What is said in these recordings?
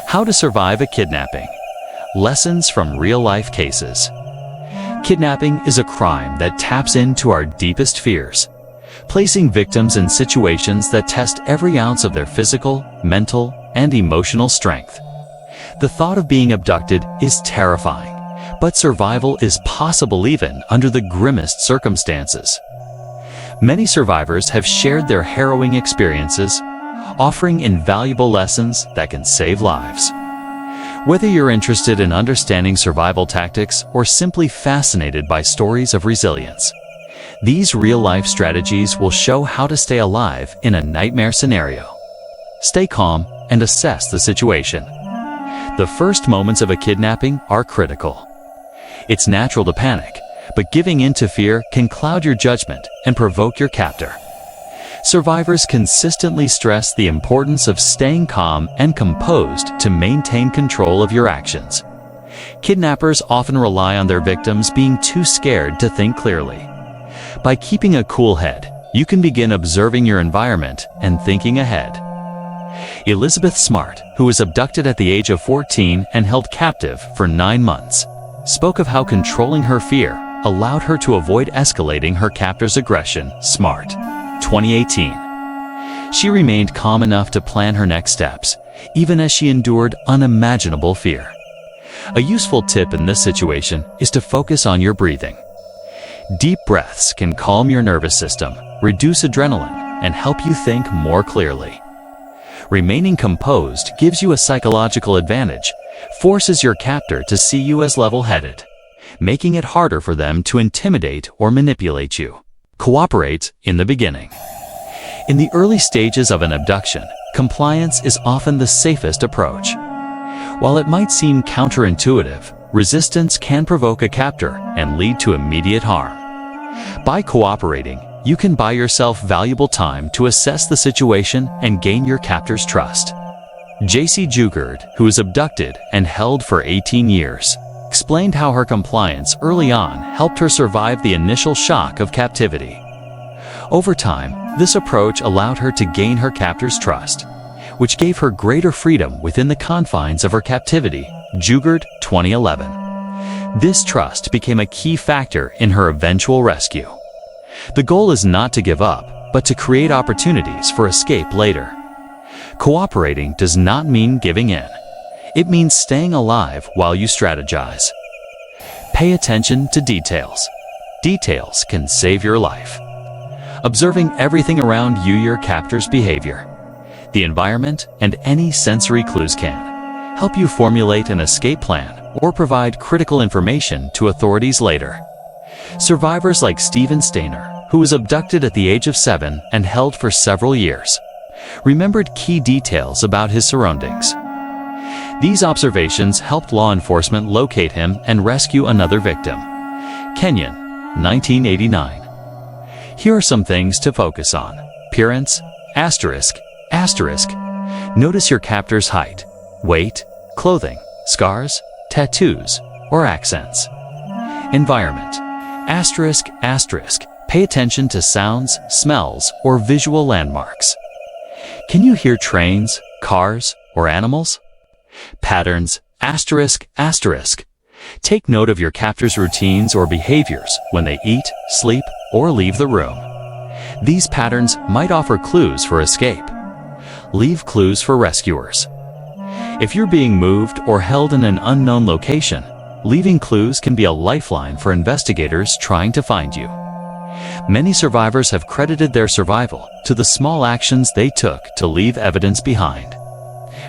How to survive a kidnapping. Lessons from real-life cases. Kidnapping is a crime that taps into our deepest fears, placing victims in situations that test every ounce of their physical, mental, and emotional strength. The thought of being abducted is terrifying, but survival is possible even under the grimmest circumstances. Many survivors have shared their harrowing experiences, offering invaluable lessons that can save lives. Whether you're interested in understanding survival tactics or simply fascinated by stories of resilience, these real-life strategies will show how to stay alive in a nightmare scenario. Stay calm and assess the situation. The first moments of a kidnapping are critical. It's natural to panic, but giving in to fear can cloud your judgment and provoke your captor. Survivors consistently stress the importance of staying calm and composed to maintain control of your actions. Kidnappers often rely on their victims being too scared to think clearly. By keeping a cool head, you can begin observing your environment and thinking ahead. Elizabeth Smart, who was abducted at the age of 14 and held captive for 9 months, spoke of how controlling her fear allowed her to avoid escalating her captor's aggression. Smart, 2018. She remained calm enough to plan her next steps, even as she endured unimaginable fear. A useful tip in this situation is to focus on your breathing. Deep breaths can calm your nervous system, reduce adrenaline, and help you think more clearly. Remaining composed gives you a psychological advantage, forces your captor to see you as level-headed, making it harder for them to intimidate or manipulate you. Cooperate in the beginning. In the early stages of an abduction, compliance is often the safest approach. While it might seem counterintuitive, resistance can provoke a captor and lead to immediate harm. By cooperating, you can buy yourself valuable time to assess the situation and gain your captor's trust. J.C. Jugard, who was abducted and held for 18 years, explained how her compliance early on helped her survive the initial shock of captivity. Over time, this approach allowed her to gain her captor's trust, which gave her greater freedom within the confines of her captivity. Jugard, 2011. This trust became a key factor in her eventual rescue. The goal is not to give up, but to create opportunities for escape later. Cooperating does not mean giving in. It means staying alive while you strategize. Pay attention to details. Details can save your life. Observing everything around you, your captor's behavior, the environment, and any sensory clues can help you formulate an escape plan or provide critical information to authorities later. Survivors like Stephen Stainer, who was abducted at the age of 7 and held for several years, remembered key details about his surroundings. These observations helped law enforcement locate him and rescue another victim. Kenyon, 1989. Here are some things to focus on. Appearance, asterisk. Notice your captor's height, weight, clothing, scars, tattoos, or accents. Environment, asterisk. Pay attention to sounds, smells, or visual landmarks. Can you hear trains, cars, or animals? Patterns, asterisk. Take note of your captor's routines or behaviors when they eat, sleep, or leave the room. These patterns might offer clues for escape. Leave clues for rescuers. If you're being moved or held in an unknown location, leaving clues can be a lifeline for investigators trying to find you. Many survivors have credited their survival to the small actions they took to leave evidence behind.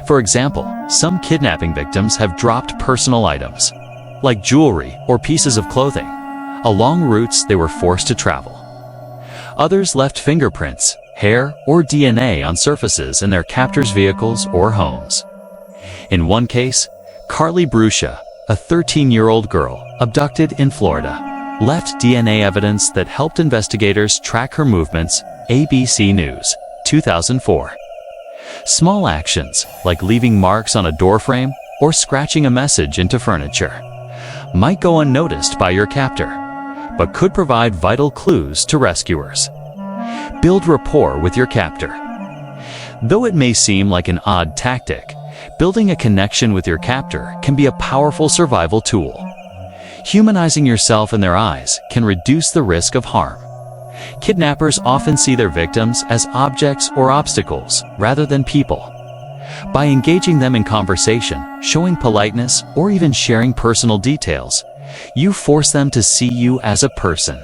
For example, some kidnapping victims have dropped personal items, like jewelry or pieces of clothing, along routes they were forced to travel. Others left fingerprints, hair, or DNA on surfaces in their captors' vehicles or homes. In one case, Carly Bruscia, a 13-year-old girl abducted in Florida, left DNA evidence that helped investigators track her movements. ABC News, 2004. Small actions, like leaving marks on a doorframe or scratching a message into furniture, might go unnoticed by your captor, but could provide vital clues to rescuers. Build rapport with your captor. Though it may seem like an odd tactic, Building a connection with your captor can be a powerful survival tool. Humanizing yourself in their eyes can reduce the risk of harm. Kidnappers often see their victims as objects or obstacles rather than people. By engaging them in conversation, showing politeness, or even sharing personal details, you force them to see you as a person.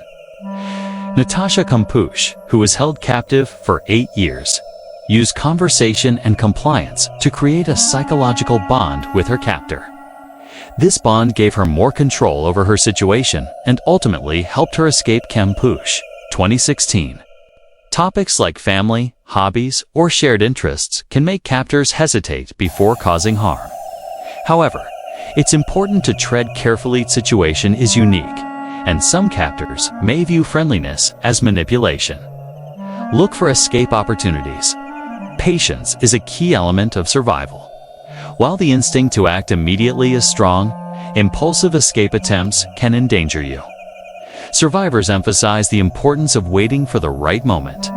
Natasha Kampusch, who was held captive for 8 years, used conversation and compliance to create a psychological bond with her captor. This bond gave her more control over her situation and ultimately helped her escape. Kampusch, 2016. Topics like family, hobbies, or shared interests can make captors hesitate before causing harm. However, it's important to tread carefully. Each situation is unique, and some captors may view friendliness as manipulation. Look for escape opportunities. Patience is a key element of survival. While the instinct to act immediately is strong, impulsive escape attempts can endanger you. Survivors emphasize the importance of waiting for the right moment.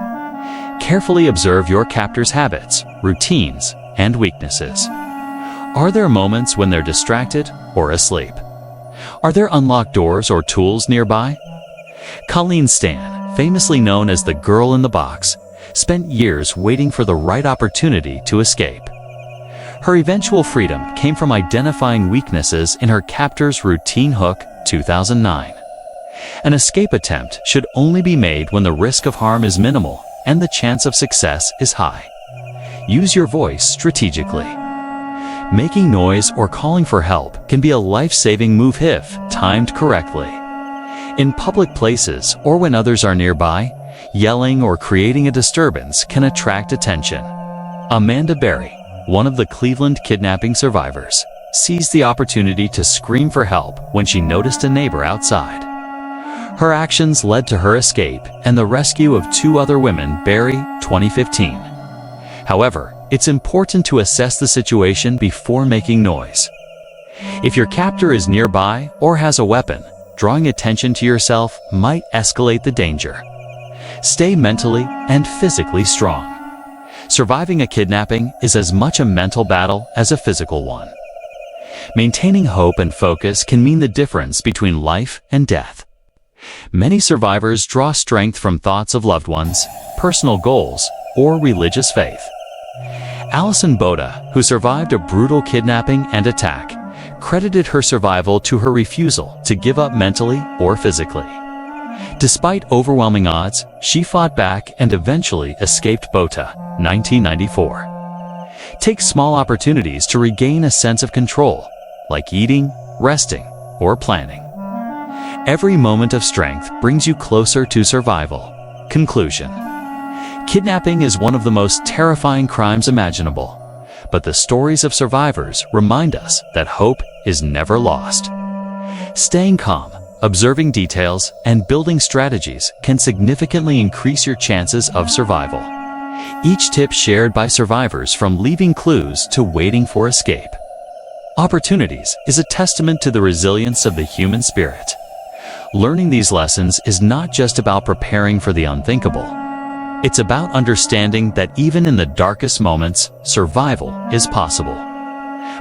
Carefully observe your captor's habits, routines, and weaknesses. Are there moments when they're distracted or asleep? Are there unlocked doors or tools nearby? Colleen Stan, famously known as the girl in the box, spent years waiting for the right opportunity to escape. Her eventual freedom came from identifying weaknesses in her captor's routine. Hook, 2009. An escape attempt should only be made when the risk of harm is minimal and the chance of success is high. Use your voice strategically. Making noise or calling for help can be a life-saving move if timed correctly. In public places or when others are nearby, yelling or creating a disturbance can attract attention. Amanda Berry, one of the Cleveland kidnapping survivors, seized the opportunity to scream for help when she noticed a neighbor outside. Her actions led to her escape and the rescue of 2 other women. Berry, 2015. However, it's important to assess the situation before making noise. If your captor is nearby or has a weapon, drawing attention to yourself might escalate the danger. Stay mentally and physically strong. Surviving a kidnapping is as much a mental battle as a physical one. Maintaining hope and focus can mean the difference between life and death. Many survivors draw strength from thoughts of loved ones, personal goals, or religious faith. Alison Boda, who survived a brutal kidnapping and attack, credited her survival to her refusal to give up mentally or physically. Despite overwhelming odds, she fought back and eventually escaped. Bota, 1994. Take small opportunities to regain a sense of control, like eating, resting, or planning. Every moment of strength brings you closer to survival. Conclusion. Kidnapping is one of the most terrifying crimes imaginable, but the stories of survivors remind us that hope is never lost. Staying calm, observing details, and building strategies can significantly increase your chances of survival. Each tip shared by survivors, from leaving clues to waiting for escape opportunities, is a testament to the resilience of the human spirit. Learning these lessons is not just about preparing for the unthinkable. It's about understanding that even in the darkest moments, survival is possible.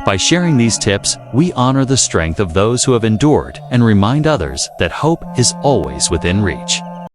By sharing these tips, we honor the strength of those who have endured and remind others that hope is always within reach.